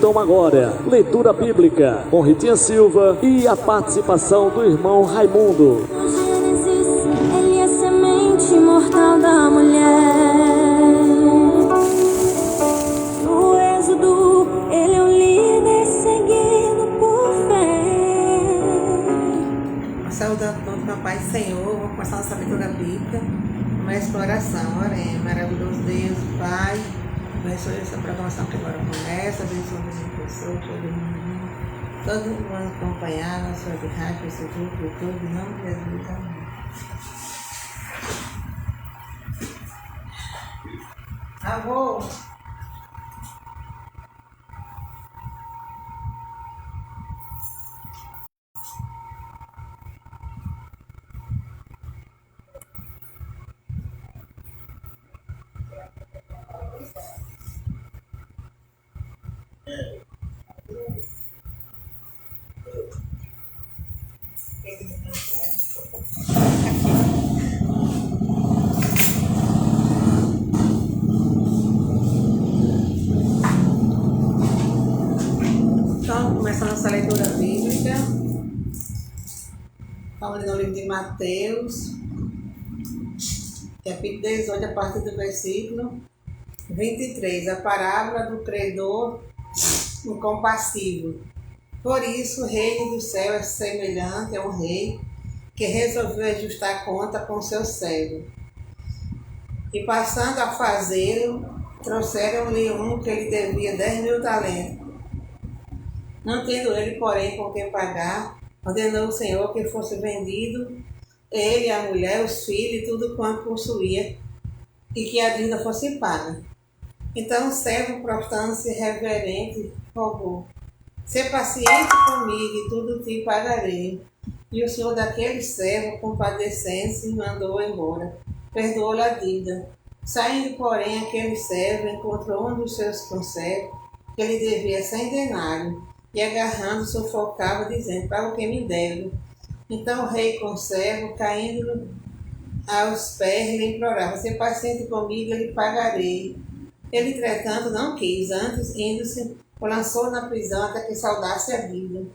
Então agora, leitura bíblica com Ritinha Silva e a participação do irmão Raimundo. No Gênesis, ele é a semente imortal da mulher. No Êxodo, ele é o líder seguido por fé. Saudando todo meu Pai e Senhor, vou começar nossa leitura bíblica, uma exploração. Oremos, maravilhoso Deus, Pai, abençoe essa programação que agora começa, abençoe as pessoas, todo mundo acompanhar na sua rádio, Facebook, YouTube, em nome de Jesus, amém. Avô! Então, começando nossa leitura bíblica, falando no livro de Mateus, capítulo 18, a partir do versículo 23, a parábola do credor incompassível. Por isso, o reino do céu é semelhante a um rei que resolveu ajustar a conta com seu servo. E passando a fazê-lo, trouxeram-lhe um que lhe devia 10.000 talentos. Não tendo ele, porém, com que pagar, ordenou o Senhor que fosse vendido ele, a mulher, os filhos e tudo quanto possuía, e que a dívida fosse paga. Então o servo, prostrando-se reverente, rogou: "Sê paciente comigo e tudo te pagarei." E o senhor daquele servo, compadecendo-se, mandou embora, perdoou-lhe a dívida. Saindo, porém, aquele servo encontrou um dos seus conservos, que lhe devia 100 denários, e agarrando, sufocava, dizendo: "Paga o que me deve." Então o rei conservo, caindo aos pés, lhe implorava: "Sê paciente comigo, eu lhe pagarei." Ele, entretanto, não quis, antes, indo-se, o lançou na prisão até que saudasse a dívida.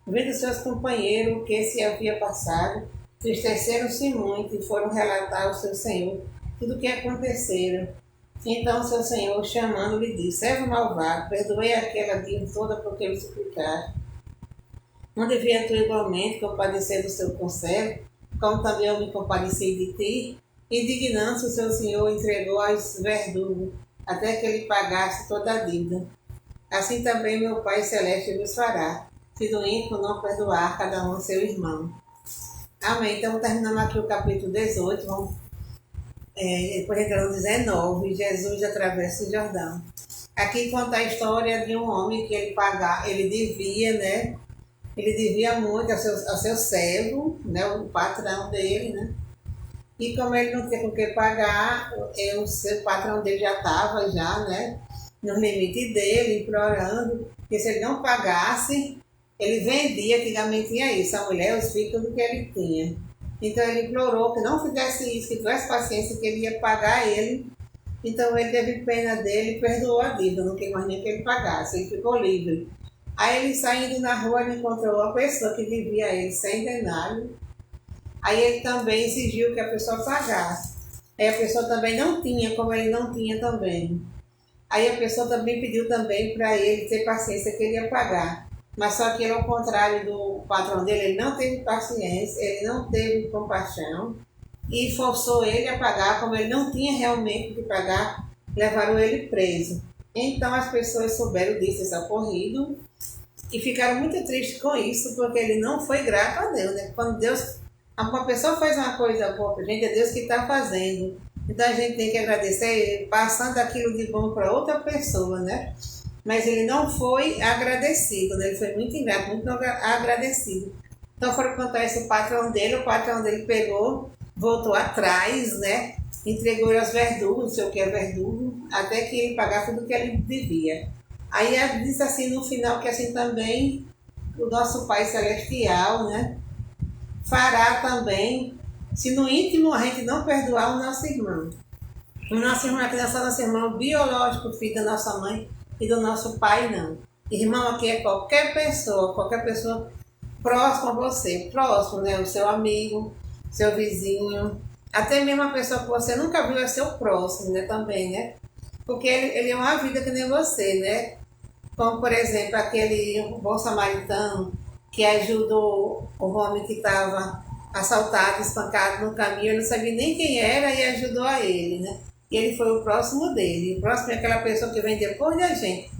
Vendo seus companheiros o que se havia passado, entristeceram-se muito e foram relatar ao seu senhor tudo o que acontecera. Então seu senhor, chamando-lhe, disse: "Servo malvado, perdoei aquela dívida toda porque me suplicaste. Não devia tu igualmente compadecer do seu conservo, como também eu me compadeci de ti?" Indignando-se, o seu senhor entregou aos verdugos, até que ele pagasse toda a dívida. Assim também meu Pai Celeste vos fará, se do ímpio não perdoar cada um seu irmão. Amém. Então, terminando aqui o capítulo 18, vamos depois entrando no 19, Jesus atravessa o Jordão. Aqui conta a história de um homem que ele devia, né? Ele devia muito ao seu servo, né? O patrão dele, né? E como ele não tinha com que pagar, o seu patrão dele já estava, né? No limite dele, implorando que se ele não pagasse, ele vendia. Antigamente tinha isso, a mulher, os filhos, tudo que ele tinha. Então ele implorou que não fizesse isso, que tivesse paciência, que ele ia pagar ele. Então ele teve pena dele e perdoou a dívida, não quis mais nem que ele pagasse, ele ficou livre. Aí ele, saindo na rua, ele encontrou uma pessoa que devia a ele 100 denários. Aí ele também exigiu que a pessoa pagasse. Aí a pessoa também não tinha, como ele não tinha também. Aí a pessoa também pediu também para ele ter paciência, que ele ia pagar. Mas só que ele, ao contrário do patrão dele, ele não teve paciência, ele não teve compaixão e forçou ele a pagar. Como ele não tinha realmente que pagar, levaram ele preso. Então as pessoas souberam disso, esse ocorrido, e ficaram muito tristes com isso, porque ele não foi grato a Deus, né? Quando uma pessoa faz uma coisa boa pra gente, é Deus que está fazendo. Então a gente tem que agradecer, passando aquilo de bom para outra pessoa, né? Mas ele não foi agradecido, né? Ele foi muito ingrato, muito agradecido. Então foram contar isso o patrão dele pegou, voltou atrás, né? Entregou ele aos verdugos, não sei o que é verdugo, até que ele pagasse tudo que ele devia. Aí disse assim no final que assim também o nosso Pai Celestial, né? Fará também, se no íntimo a gente não perdoar o nosso irmão. O nosso irmão é nosso irmão biológico, filho da nossa mãe e do nosso pai, não. Irmão aqui é qualquer pessoa próxima a você, próximo, né? O seu amigo, seu vizinho, até mesmo a pessoa que você nunca viu é seu próximo, né? Também, né? Porque ele é uma vida que nem você, né? Como, por exemplo, aquele bom samaritano que ajudou o homem que estava assaltado, espancado no caminho, ele não sabia nem quem era e ajudou a ele, né? E ele foi o próximo dele. O próximo é aquela pessoa que vem depois da gente.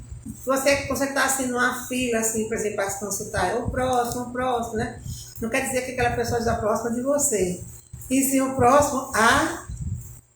Você está assim numa fila, assim, por exemplo, para se consultar, é o próximo, né? Não quer dizer que aquela pessoa está próxima de você. E sim o próximo a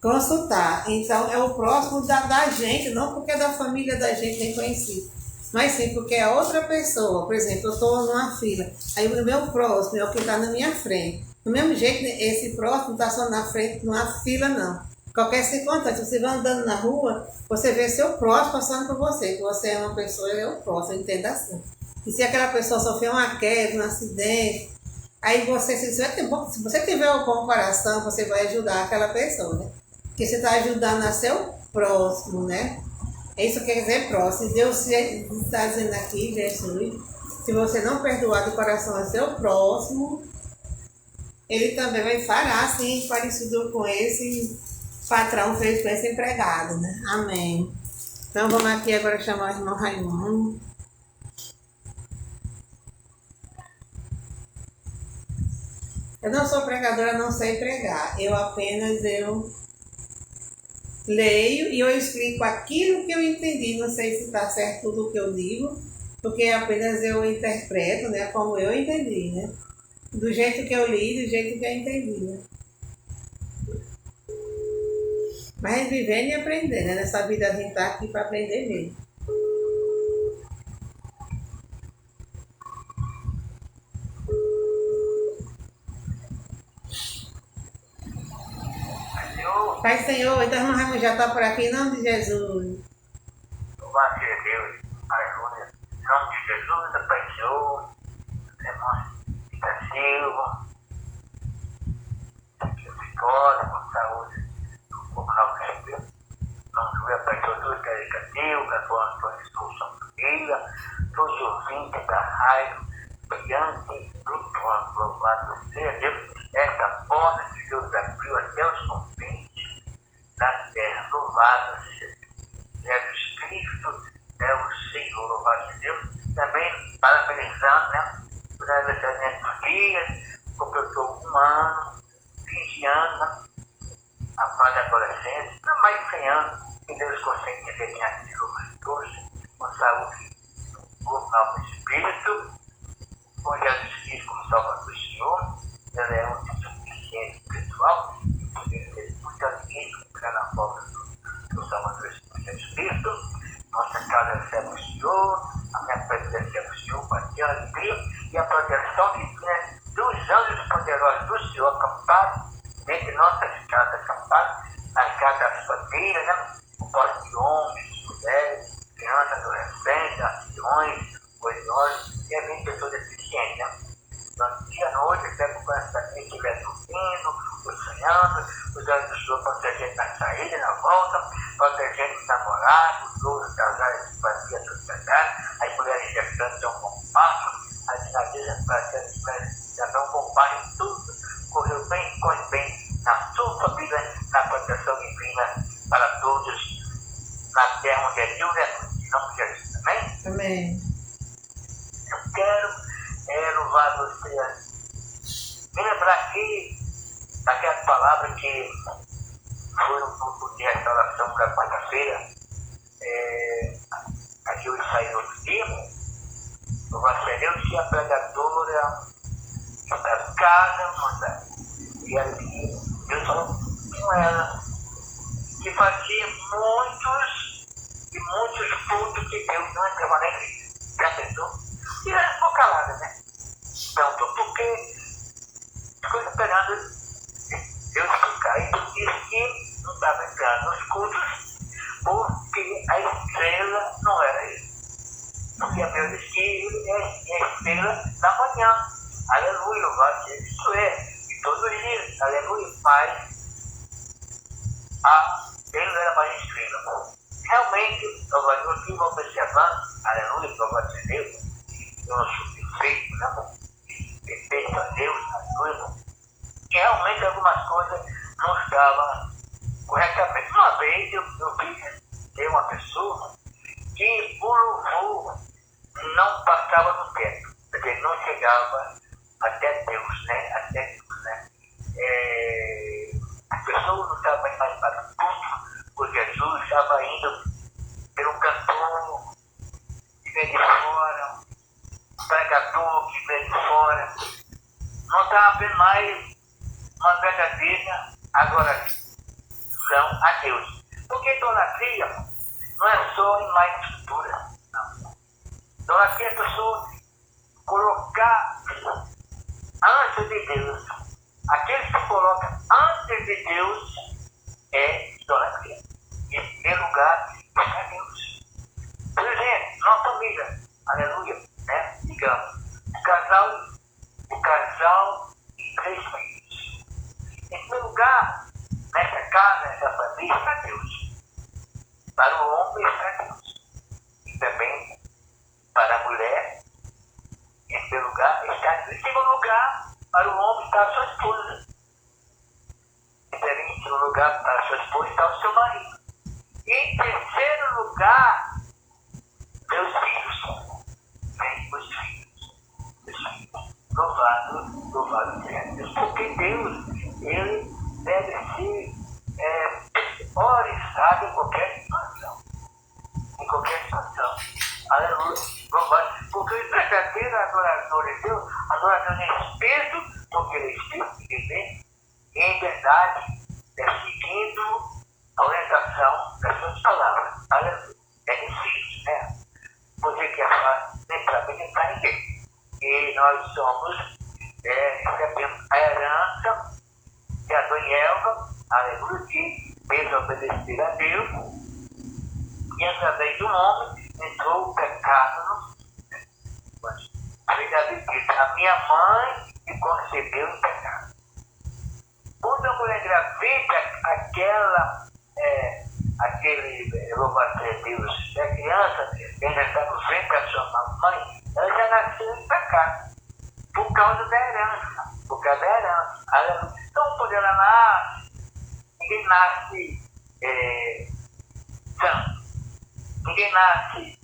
consultar. Então, é o próximo da gente, não porque é da família da gente nem conhecido, mas sim porque é outra pessoa. Por exemplo, eu estou numa fila, aí o meu próximo é o que está na minha frente. Do mesmo jeito, esse próximo não está só na frente, numa fila, não. Qualquer circunstância, você vai andando na rua, você vê seu próximo passando por você, que você é uma pessoa, ele é o próximo, entenda assim. E se aquela pessoa sofreu uma queda, um acidente, aí você, se você tiver um bom coração, você vai ajudar aquela pessoa, né? Porque você está ajudando a seu próximo, né? É isso que quer dizer próximo. Deus está dizendo aqui, Jesus, se você não perdoar do coração a seu próximo, ele também vai fará assim, parecido com esse patrão fez com esse empregado, né? Amém. Então vamos aqui agora chamar o irmão Raimundo. Eu não sou pregadora, não sei pregar. Eu leio e eu explico aquilo que eu entendi. Não sei se está certo tudo o que eu digo, porque apenas eu interpreto, né? Como eu entendi, né? Do jeito que eu li, do jeito que eu entendi, né? Mas vivendo e aprendendo, né? Nessa vida a gente está aqui para aprender mesmo. Pai Senhor, então irmão Raimundo já está por aqui, em nome de Jesus. Louvado seja Deus, aleluia. Em nome de Jesus, Pai Senhor, irmão Rita Silva, vitória, com saúde, com nome de Deus. Não tiver Pai Senhor, todos que é Silva, a tua instrução família, todos os ouvintes da rádio, diante do louvado seja Deus. Esta porta que Deus abriu até os confins da terra, louvado seja Jesus Cristo, é o Senhor, louvado seja Deus. Também parabenizando, né, por aniversário dos dias, completou 1 ano, 20 anos, a fase da adolescência, não mais de 100 anos, que Deus consegue desempenhar as todos, com saúde, corpo, alma e espírito, com Jesus Cristo como Salvador do Senhor. Ela é um suficiente espiritual, e poder ter muita alegria para na volta do Salvador Jesus Cristo. Nossa casa recebe o Senhor, a minha presença recebe o Senhor, com a alegria e a proteção divina dos anjos poderosos do Senhor, acampados dentro de nossas casas, acampados nas casas das famílias, né? O posto de homens, mulheres, crianças, adolescentes, anciões, idosos e também pessoas deficientes, né? Durante o dia à noite, até quando quem estiver dormindo, ou sonhando, os olhos do Senhor protegendo na saída, na volta, protegendo os namorados, os outros casais de família, a sociedade, as mulheres gestantes dão um bom passo, as finalistas já dão um bom passo em tudo, corre bem na sua família, na proteção divina para todos, na terra onde é livre, em nome de Jesus, amém? Amém. Eu quero louvar você. Me lembrar aqui daquela palavra que foi no grupo de restauração da quarta-feira, aqui hoje saiu outro dia. Louvado seja Deus, que a pregadora das casas, e ali Deus falou com ela, que fazia muitos cultos que Deus não entrava na igreja. Já pensou? E ela ficou calada, né? Perguntou por quê? Ficou esperando Deus explicar. E disse que não estava entrando nos cultos porque a estrela não era ele. Porque a Bíblia diz que ele é a estrela da manhã. Aleluia, louvado seja isso e todos os dias, aleluia, mas ele não era mais estrela. Realmente, louvado, eu estive observando aleluia, louvado seja Deus, nosso defeito, não, defeito a Deus, aleluia, e realmente algumas coisas não estavam corretamente. Uma vez eu vi ter uma pessoa que o louvor não passava no teto, porque não chegava até Deus, né? Até Deus, né? As pessoas não estavam indo mais para o culto, porque Jesus estava indo pelo cantor que veio de fora, o pregador que veio de fora, não estava vendo mais uma verdadeira adoração a Deus. Porque idolatria não é só em mais estrutura, não. Idolatria é a pessoa colocar antes de Deus. Aquele que se coloca antes de Deus é idolatria. Em primeiro lugar, é Deus. Por exemplo, nossa família, aleluia, né? Digamos, o casal e 3 filhos. Em primeiro lugar, nessa casa, nessa família, está Deus. Para o homem está Deus. E também para a mulher, em primeiro lugar, está Deus. Em segundo lugar, para o homem está a sua esposa. E também, em segundo lugar, para a sua esposa está o seu marido. E em terceiro lugar, meus filhos. Vem os filhos. Os filhos. Louvado seja Deus. Porque Deus, ele deve ser priorizado em qualquer situação. Em qualquer situação. Aleluia. Louvado. Porque o verdadeiro adorador de Deus, adorador em espírito, porque ele é espírito que vem, em verdade, seguindo a orientação das suas palavras. Aleluia. É difícil, né? Você quer falar, nem para mim, nem para ninguém. E nós somos, recebemos a herança de Adão e Eva, aleluia, que fez obedecer a Deus, e através do homem entrou o pecado no mundo. A minha mãe me concebeu em pecado. Quando a mulher engravida, aquele louvado seja Deus, a criança ainda está no ventre da sua mamãe, ela já nasceu em pecado, por causa da herança, Então, quando ela nasce, ninguém nasce santo, ninguém nasce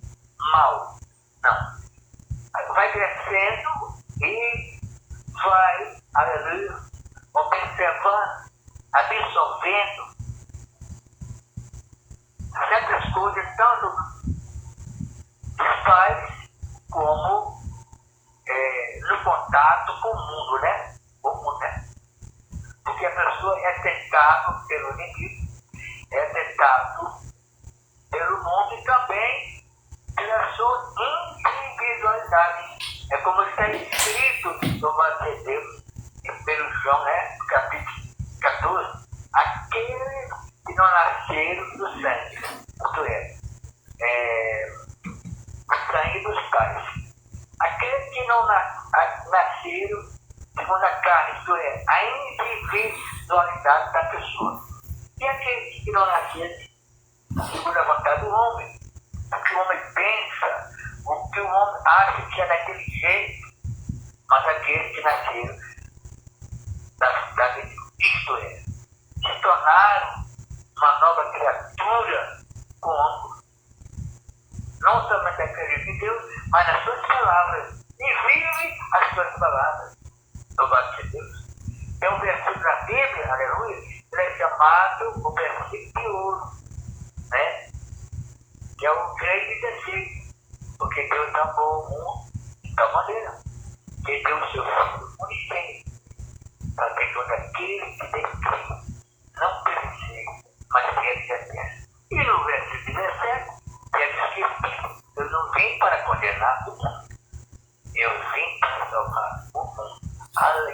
mal, não. Vai crescendo e vai, aleluia, observando, absorvendo certas coisas, tanto dos pais como no contato com o mundo, né? Porque a pessoa é tentada pelo inimigo, é tentada pelo mundo e também pela sua individualidade. É como está escrito no Evangelho de Deus, em 1 João, né? Capítulo 14, aqueles que não nasceram do sangue, isto o sangue dos pais. Aqueles que não nasceram segundo a carne, isto a individualidade da pessoa. E aqueles que não nasceram segundo a vontade do homem, o que o homem pensa, o que o homem acha que é daquele jeito, mas aqueles que nasceram da vida, isto se tornaram uma nova criatura como não somente acredita em Deus, mas nas suas palavras, e vive as suas palavras. Louvado seja Deus. Tem um versículo na Bíblia, aleluia, ele é chamado o versículo de ouro, né? Que é o 3:16, porque Deus amou o mundo de tal maneira que deu o seu Filho unigênito, para que todo aquele que tem Cristo não perecer, mas tenha vida eterna. E no versículo 17, diz que eu não vim para condenar o mundo, eu vim para salvar o mundo.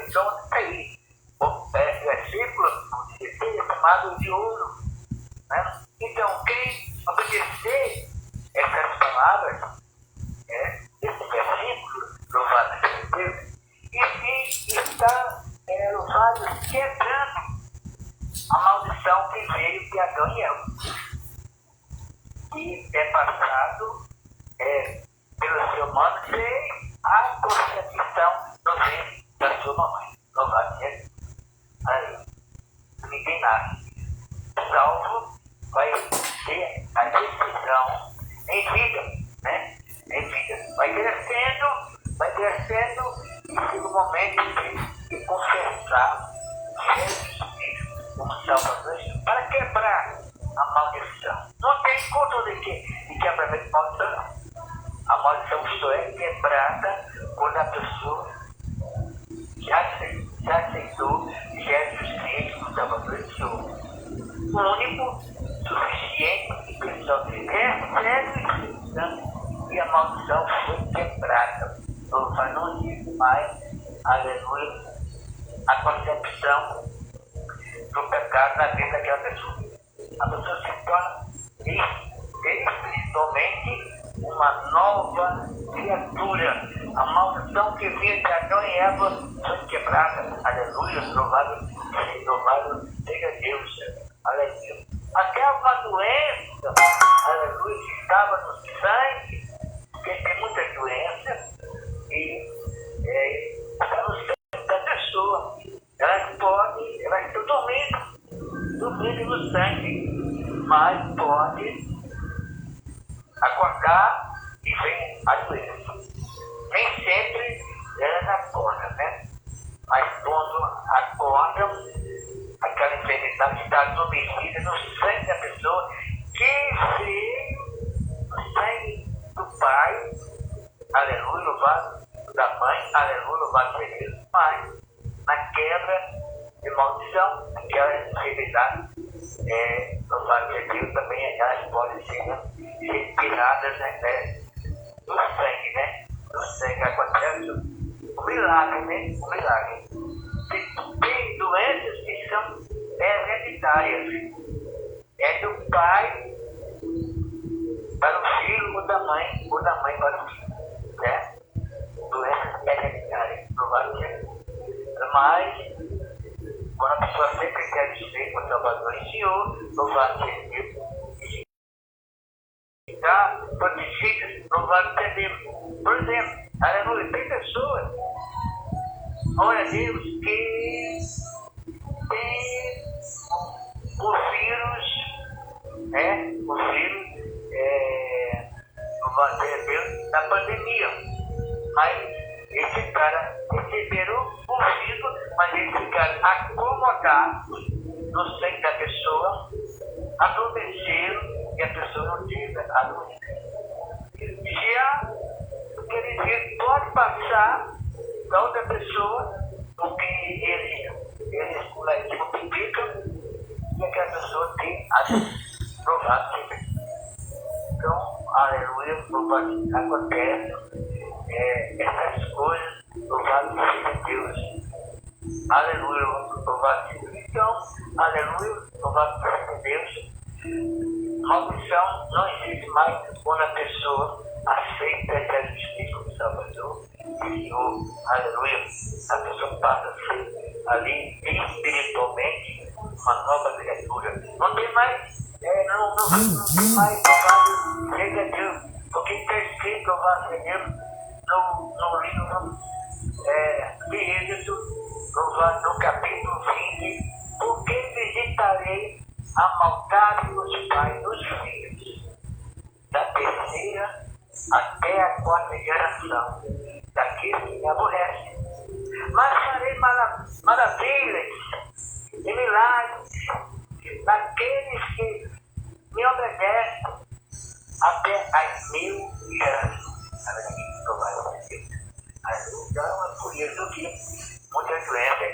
Então, está aí. O versículo 16 é chamado de ouro. Né? Então, quem obedecer essas palavras, esse versículo, louvado seja Deus, e está, louvado, quebrando a maldição que veio de Adão e Eva. E é passado pelo seu humano, sem a concepção no ventre da sua mamãe. Louvado seja Deus. Aí, ninguém nasce salvo, vai ter a decisão em vida, né? Em vida. Vai crescendo e chega o momento de confessar Jesus Cristo como Salvador para quebrar a maldição. Não tem conta de quebramento de maldição, não. A maldição só é quebrada quando a pessoa já aceitou Jesus Cristo como Salvador e Senhor. O único, suficiente e pessoal recebe o Espírito Santo e a maldição foi quebrada. Não, não existe mais, aleluia, a concepção do pecado na vida daquela pessoa. A pessoa se torna espiritualmente uma nova criatura. A maldição que vinha de Adão e Eva foi quebrada. Aleluia, louvado seja Deus. Aleluia. Até uma doença, aleluia, que estava no sangue, porque tem muitas doenças e está no sangue da pessoa. Elas estão dormindo no sangue, mas pode acordar e vem a doença. Nem sempre elas acordam, né? Mas quando acordam, aquela enfermidade está adormecida no sangue da pessoa, que veio no sangue do pai, aleluia, louvado da mãe, aleluia, louvado seja Deus, mas na quebra de maldição, aquela enfermidade, louvado seja Deus, também elas podem ser retiradas, né, do sangue, né? Do sangue acontece um milagre, né? Um milagre. Tem doenças que são hereditárias. É do pai para o filho ou da mãe para o filho. Né? Doenças hereditárias. Mas, quando a pessoa sempre quer dizer com o Salvador e Senhor, louvado seja Deus, está protegido, louvado seja Deus. Por exemplo, aleluia, tem pessoas, glória a Deus, que tem o vírus, louvado seja Deus, da pandemia. Mas esse cara receberam o vírus, mas eles ficaram acomodados no sangue da pessoa, adormeceram e a pessoa não teve a doença. Já aquele vírus pode passar para outra pessoa, porque eles multiplicam e aquela pessoa tem a doença. Provado sempre. Então, aleluia, louvado acontece essas coisas, louvado seja Deus. Aleluia, louvado seja Deus. Então, aleluia, louvado seja Deus. Maldição não existe mais quando a pessoa aceita Jesus Cristo como Salvador e Senhor. Aleluia. A pessoa passa a ser ali espiritualmente uma nova criatura. Não tem mais, não tem mais louvado seja Deus, porque está escrito louvado seja Deus no livro de Êxodo, no capítulo 20, porque visitarei a maldade dos pais dos filhos, da terceira até a quarta geração, daqueles que me aborrecem. Mas farei maravilhas e milagres daqueles que me obedecem até as 1000 gerações. Então, é por isso que muitas doenças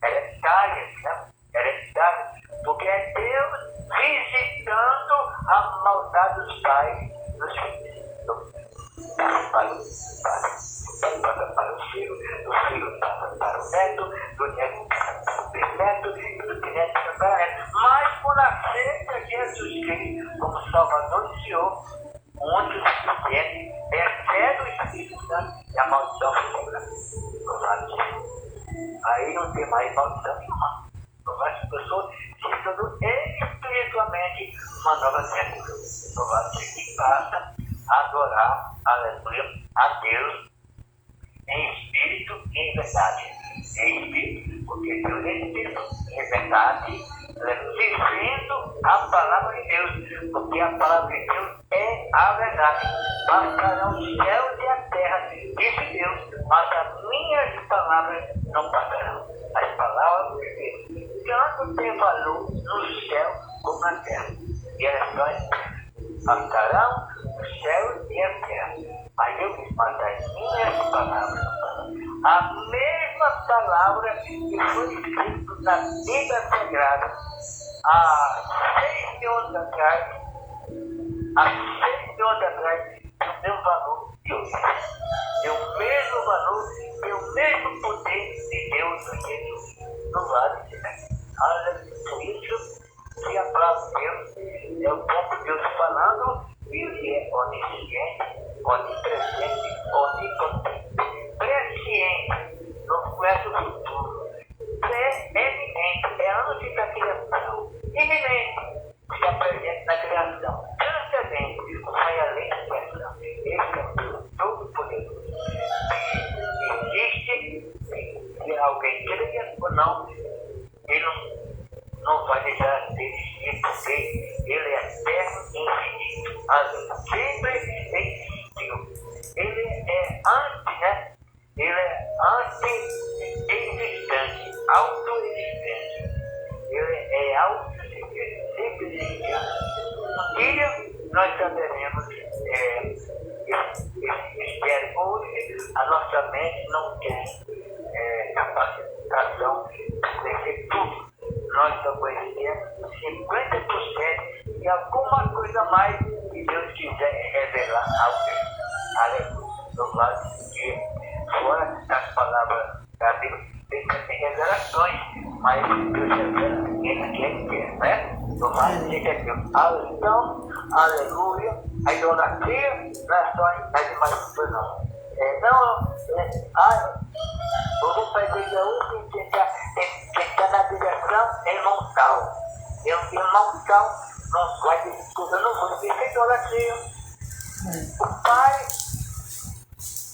hereditárias, né? Hereditárias, porque é Deus visitando a maldade dos pais dos filhos. Para o filho, do filho para o neto, do neto para o bisneto, e do bisneto para o neto. Mas por aceita Jesus Cristo como Salvador e Senhor, muitos suficientes recebem o Espírito Santo e a maldição foi quebrada. Aí não tem mais maldição nenhuma. As pessoas se tornam espiritualmente uma nova criatura. Louvado seja quem passa a aleluia, a Deus em espírito e em verdade. Em espírito, porque Deus é espírito, em verdade, vivendo a palavra de Deus, porque a palavra de Deus é a verdade. Passarão os céus e a terra, disse Deus, mas as minhas palavras não passarão. As palavras de Deus tanto tem valor no céu como na terra. E elas passarão os céus e a terra. Aí eu disse, mas as minhas palavras não passarão. A mesma palavra que foi escrita na Bíblia Sagrada há 6 mil anos atrás, tem o mesmo valor de hoje. Tem o mesmo valor, tem o mesmo poder de Deus no dia de hoje. Não vale de nada. Por isso que a palavra de Deus é o próprio Deus falando, e ele é onisciente, onipresente, onipotente, presciente, não conhece o futuro, pré-eminente, é antes da criação, iminente, está presente na criação, transcendente, vai além da criação. Esse é o Deus Todo-Poderoso. Se existe, se alguém creia ou não, ele não vai deixar de existir, porque ele é eterno e infinito. Sempre existiu. Ele é antes, né? Ele é anti-existente, autoexistente. Ele é autoexistente, sempre existiu. Um dia nós saberemos esse mistério. Hoje a nossa mente não tem capacitação de conhecer tudo. Nós só conhecemos 50% e alguma coisa mais que Deus quiser revelar a alguém. Aleluia. Louvado que fora das palavras da Bíblia tem também revelações, mas Deus revela quem quer, né? Louvado seja Deus. Então, aleluia. A idolatria não é só em imaginação, não. Eu vou para a igreja hoje e tentar na direção irmão tal. Irmão tal não vai ter tudo, eu não vou ter idolatria. O Pai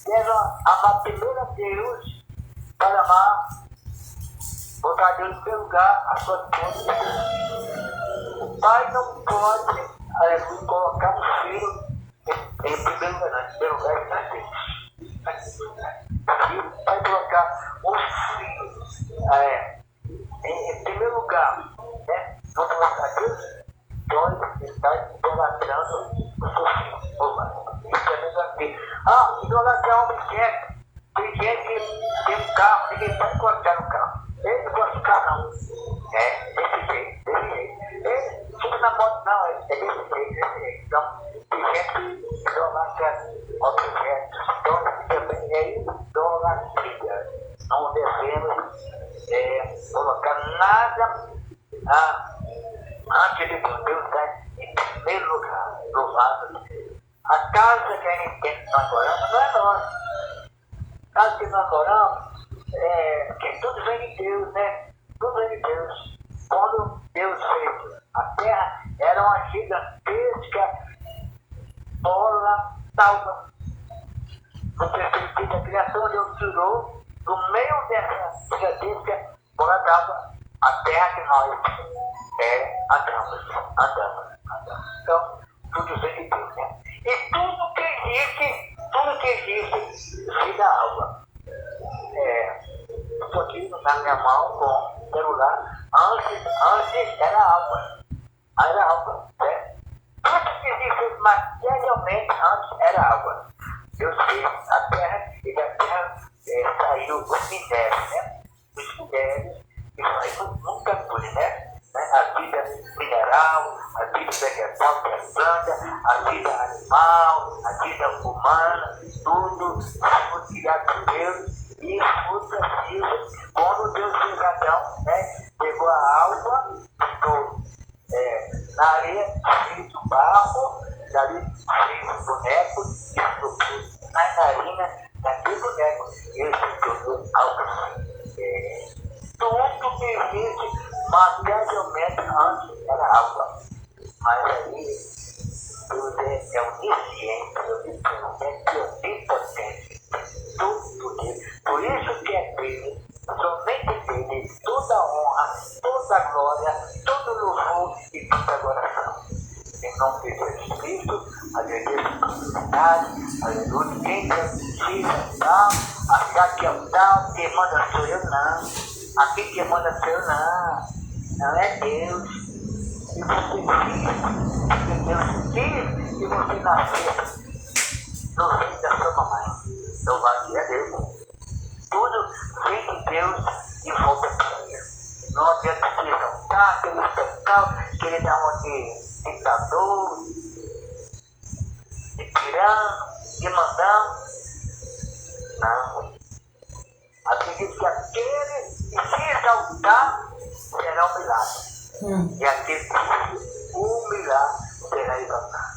deve amar primeiro a Deus para amar, botar Deus em primeiro lugar, a sua esposa. O Pai não pode colocar o filho em primeiro lugar, não. Em primeiro lugar está Deus. Vai colocar o filho em primeiro lugar, né? Não colocar Deus, então ele está idolatrando o seu filho. Isso é negativo. Idolatrar homem quieto. Tem gente que tem um carro, ninguém pode encostar no carro. Ele não gosta do carro, não. Desse jeito. Ele fica na moto, não, é desse jeito. Então, tem gente que idolatra objetos. Então, também é idolatria. Não devemos colocar nada antes de Deus. Deus está em primeiro lugar, louvado. A casa que a gente tem que nós moramos não é nossa. A casa que nós moramos, que tudo vem de Deus, né? Tudo vem de Deus. Quando Deus fez a terra, era uma gigantesca bola d'água. No perspectiva da criação, Deus tirou do meio dessa gigantesca bola d'água a terra que nós andamos. Então, tudo vem de Deus, né? E tudo que existe, vida água. Estou aqui na minha mão com o celular. Antes era água. Era água, né? Tudo que existe materialmente antes era água. Deus fez a terra e da terra saiu os minérios, né? Os minérios, isso aí nunca foi, né? A vida mineral, a vida vegetal, que é planta, a vida animal, a vida humana, tudo foi criado por Deus e foi possível quando Deus fez Adão, né? Pegou a água, botou na areia, fez o barro, dali fez o boneco e colocou na narina daquele boneco. Ele se tornou algo. Tudo que existe materialmente antes era água. Mas aí Deus é onisciente, é toda honra, toda glória, todo louvor e toda adoração. Em nome de Jesus Cristo, agradeço a oportunidade, aleluia. Quem precisa tal, achar que é o tal, quem manda sou eu não. Aqui quem manda sou eu não é Deus. E você diz que Deus quis e você nasceu no ventre da sua mamãe. Louvado é Deus. Tudo vem de Deus e volta para Ele. Não adianta se exaltar, que ele é tal, que ele dá uma de ditador, de tirano, de mandão. Não. Aqui diz que aquele que se exaltar será humilhado. E aquele que se humilhar será exaltado.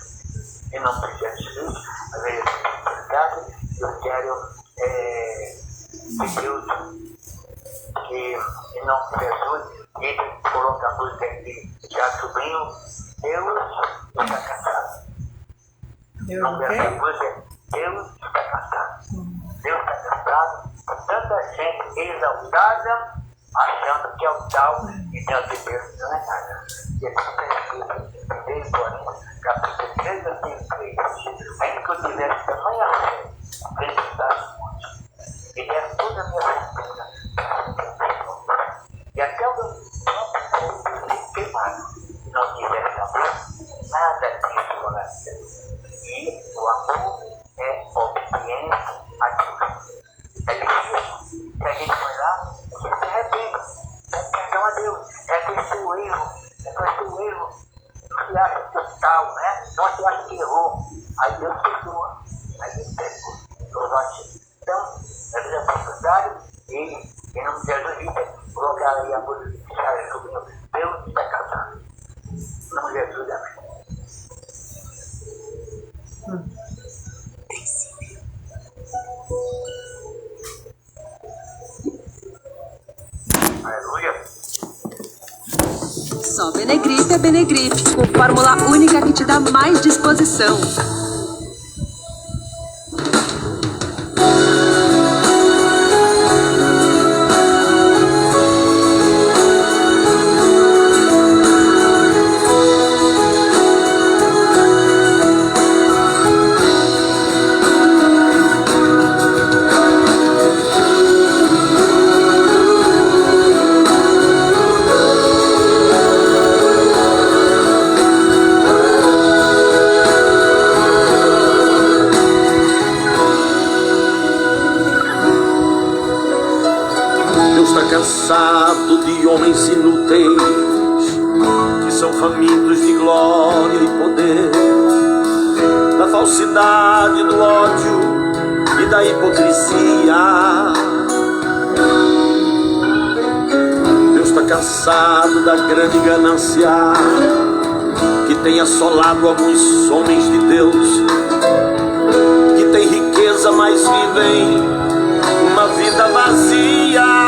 Em nome de Jesus, a verdade, eu quero que Deus, que em nome de Jesus, ele coloca a música aqui, já subiu, Deus está cansado. Não é essa música, Deus está cansado. Deus está cansado, tanta gente exaltada, achando que é o tal, e Deus de Deus não é nada. E aqui está escrito, 1 Coríntios, capítulo 3, versículo 3. Ainda que eu tivesse tamanha fé, acreditasse muito, e desse toda a minha fortuna, e até o meu próprio corpo queimado, e não tivesse amor, nada disso valeria. E o amor é obediência a Deus. É difícil, se a gente vai lá, a gente se arrepende, pede perdão a Deus, reconhecer o erro, não se acha total, né? Não se acha que errou, aí Deus perdoa, aí Deus perdoa. Então, na vida oportunidade, ele, em nome de Jesus, colocar aí a música de Charles Rubinho, Deus está casado. Em nome de Jesus, amém. Aleluia. Só Benegripe é Benegripe, com fórmula única que te dá mais disposição. Cansado de homens inúteis que são famintos de glória e poder, da falsidade, do ódio e da hipocrisia. Deus está cansado da grande ganância que tem assolado alguns homens de Deus, que tem riqueza, mas vivem uma vida vazia.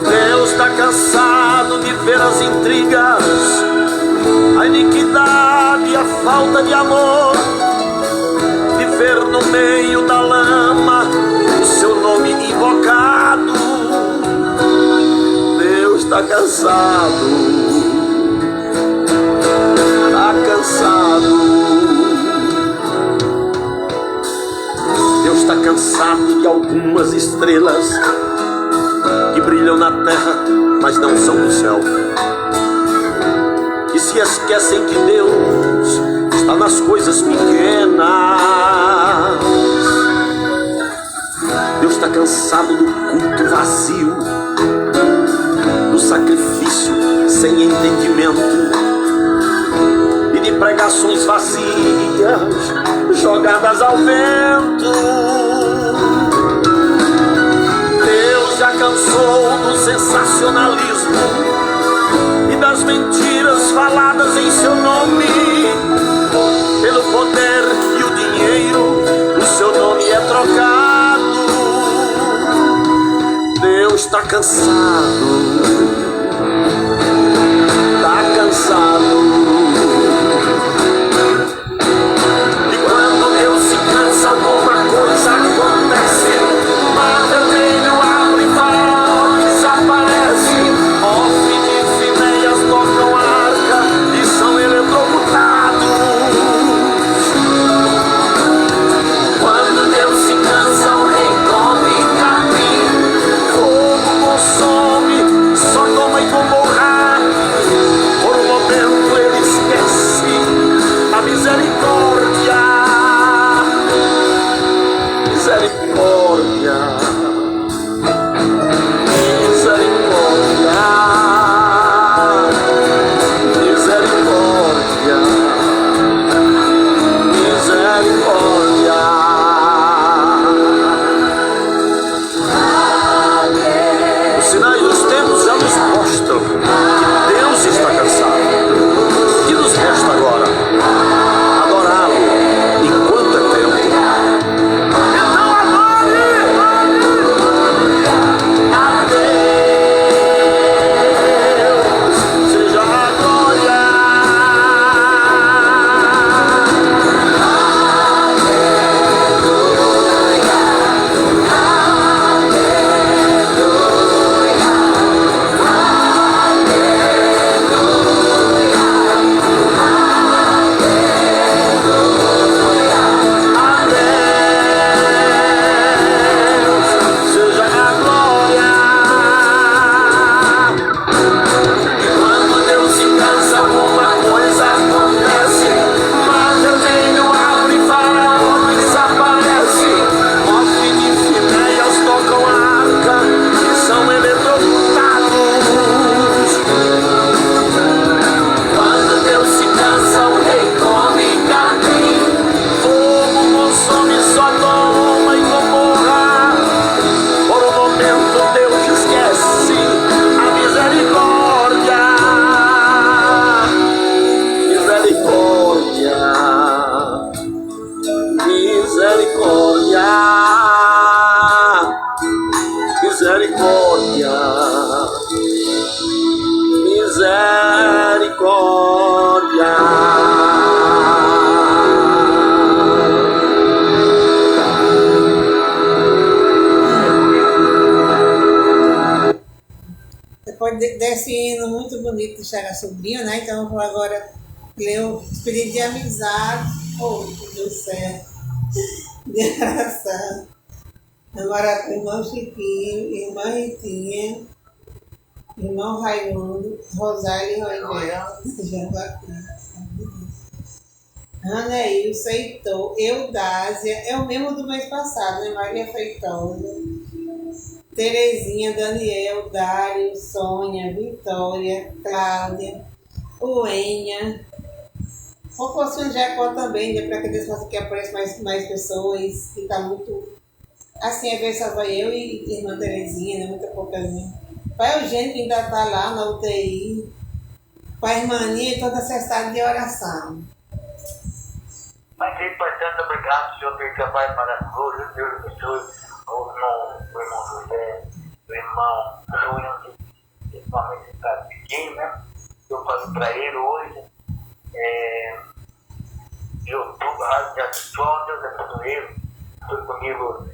Deus está cansado de ver as intrigas, a iniquidade e a falta de amor, de ver no meio da lama o seu nome invocado. Deus está cansado, está cansado. Deus está cansado de algumas estrelas que brilham na terra, mas não são do céu, que se esquecem que Deus está nas coisas pequenas. Deus está cansado do culto vazio, do sacrifício sem entendimento e de pregações vazias jogadas ao vento. Já cansou do sensacionalismo e das mentiras faladas em seu nome. Pelo poder e o dinheiro, o seu nome é trocado. Deus está cansado, está cansado. E quando Deus se cansa, alguma coisa acontece. Mas eu tenho algo e falo. depois desse hino muito bonito de Chaga Sobrinho, né? Então eu vou agora ler o pedido de amizade. Oh, meu Deus do céu! De oração. Agora com o irmão Chiquinho, irmã Ritinha, irmão Raimundo, Rosário e Rogério, Ana Ilse, Heitor, Eudásia, é o mesmo do mês passado, né? Maria Feitosa, Terezinha, Daniel, Dário, Sônia, Vitória, Cláudia, Uênia, o Conselho Jacó também, né? Para que Deus faça que apareça mais pessoas, que está muito. Assim, às vezes só vai eu e irmã Terezinha, né? Muita poucazinha. Pai Eugênio, que ainda está lá na UTI. Pai Irmãninha, toda necessidade de oração. Mas é importante, obrigado, Senhor, pelo trabalho maravilhoso. Deus abençoe o irmão José, o irmão Júnior, que principalmente está pequeno, né? Eu falei para ele hoje, de outubro, a Rádio de Deus abençoe ele. Foi comigo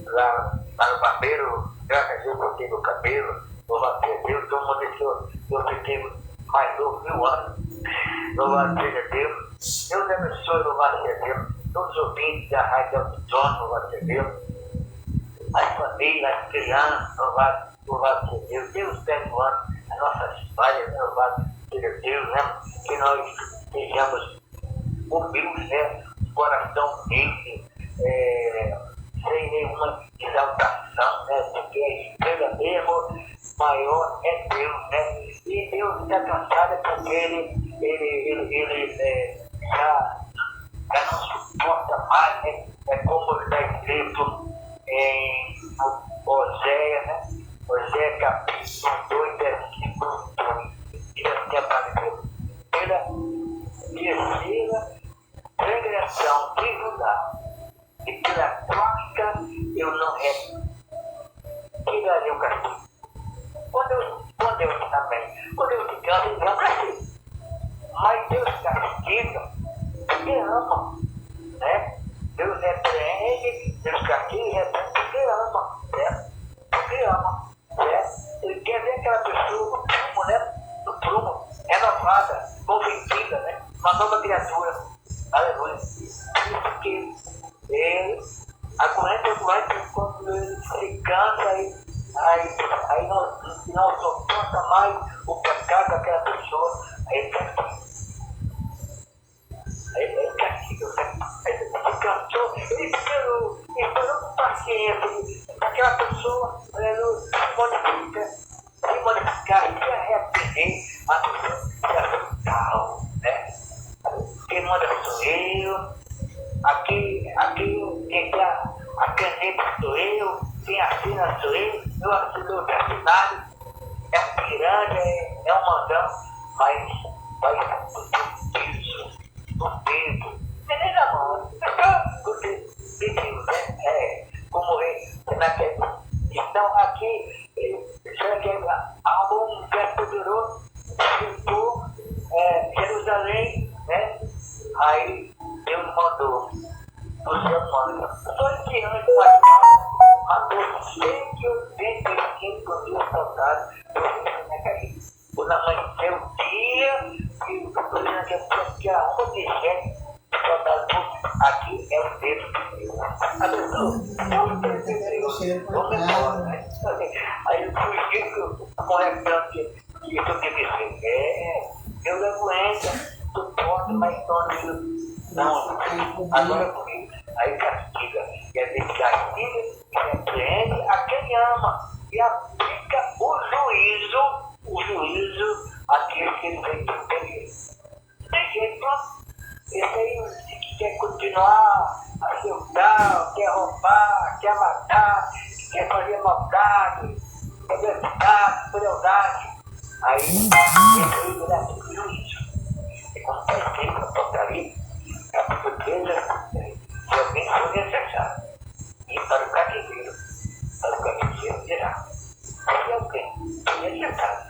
lá no barbeiro, graças a Deus eu tenho o cabelo, louvado seja Deus, todo mundo deixou, eu fiquei mais novo 1000 anos, louvado seja Deus, Deus abençoe, louvado seja Deus, todos os ouvintes da Rádio de Deus, louvado seja Deus, as famílias, as crianças, louvado seja Deus, Deus perdoando as nossas falhas, louvado seja Deus, né? Que nós sejamos humildes, né? Coração humilde, sem nenhuma exaltação, né? Porque a estrela mesmo maior é Deus, né? E Deus está cansado porque ele já não suporta mais, né? É como está escrito em Oséias, né? Oséias capítulo 2, versículo 2. E assim apareceu pela terceira regressão de Judá, e pela quarta eu não tirarei o castigo. Quando eu também, quando eu te canto, eu não castigo. Mas Deus castiga porque ama, né? Deus repreende, Deus castiga e repreende porque ama, né? Porque ama, né? Ele quer ver aquela pessoa no prumo, né? No prumo, renovada, convencida, né? Uma nova criatura. Aleluia. Isso que ele aguenta quando ele se cansa, aí não suporta mais o pecado daquela pessoa, aí ele castiga. Ele castiga. Ele se cansou, ele esperou com paciência daquela pessoa, se modificar, se arrepender, a pessoa se assustar, né? Quem manda sou eu, aqui quem dá a caneta sou eu, quem assina sou eu assino o assinado, é um pirâmide, é um mandão, mas vai isso, o dedo, beleza, mano, porque Deus, né? Como então aqui, será que um lugar poderoso, ficou Jerusalém, né? Aí Deus mandou o seu mano. Só diante do altar, mandou que eu dei que podia soltar por amanhecer o dia e o problema que a onda de gente soldado aqui é o dedo de Deus. Vamos embora, né? Aí eu fui corretando que eu devia ser. Deus aguenta. Suporte, mas não, agora comigo, aí castiga, e a gente castiga e repreende a quem ama, e aplica o juízo àquele que ele tem que entender. Tem jeito, esse aí quer continuar a surtar, quer roubar, quer matar, quer fazer maldade, quer verdade, crueldade, aí ele dá juízo. Como está escrito na portaria, capítulo 13, se alguém for necessário, e para o cativeiro dirá, se alguém for necessário,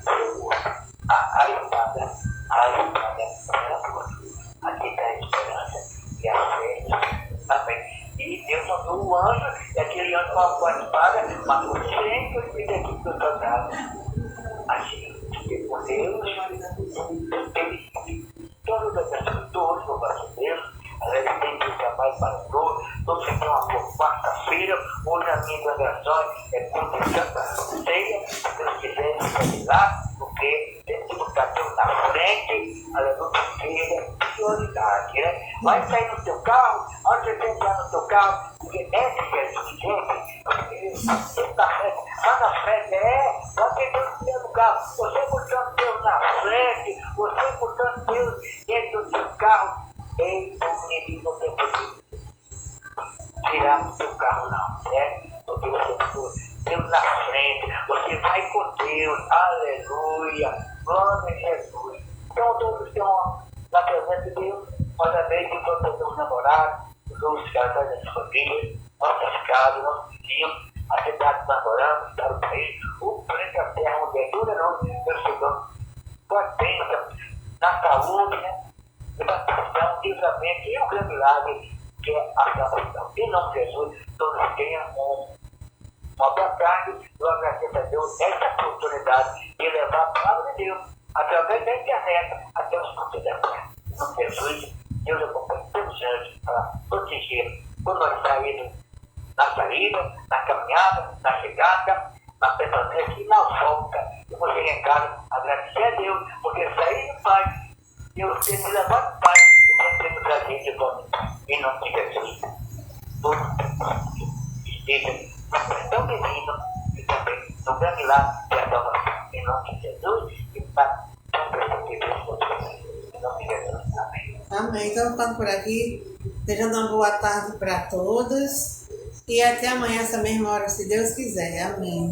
a espada será boa. Aqui está a esperança e a fé. Amém. E Deus mandou o anjo, e aquele anjo com a espada, matou 184 do tratado. Assim, com Deus, todas as pessoas no brasileiro, elas têm que trabalhar para todos. Todos que estão por quarta-feira, hoje a minha gravação é por Santa Ceia, se Deus quiser, sair lá, porque tem que botar Deus na frente, aleluia, prioridade, né? Vai sair no teu carro, onde você entrar no teu carro, porque mete Jesus, gente, porque você está lá na frente, vai ter Deus no teu carro, você botando Deus na frente, você botando Deus dentro do teu carro, em o inimigo não tem poder tirar do teu carro não, certo? Porque você botou Deus na frente, você vai com Deus, aleluia, glória a Jesus. Então todos estão na presença de Deus, parabéns de todos os namorados, os casais das famílias, nossas casas, nossos vizinhos, a cidade que nós moramos, o estado do país, o planeta Terra, onde é tudo não, meu Senhor, tua bênção na saúde, né? Libertação, livramento e um grande milagre que é a salvação. Em nome de Jesus, todos tenham uma boa tarde. Eu agradeço a Deus essa oportunidade de levar a palavra de Deus através da internet até os pontos da terra. Em nome de Jesus, Deus acompanha todos os anjos para proteger quando nós saímos na saída, na caminhada, na chegada, na permanência e na volta. E você em casa, agradecer a Deus, porque sair em paz. Deus tem me levado paz e tem me trazido de volta. Em nome de Jesus. Todos estejam tão bem-vindos e também no grande lado da salvação. Em nome de Jesus e para tão presente de Deus todos vocês. Em nome de Jesus. Amém. Amém. Então, ficando por aqui. Desejando uma boa tarde para todos. E até amanhã, essa mesma hora, se Deus quiser. Amém.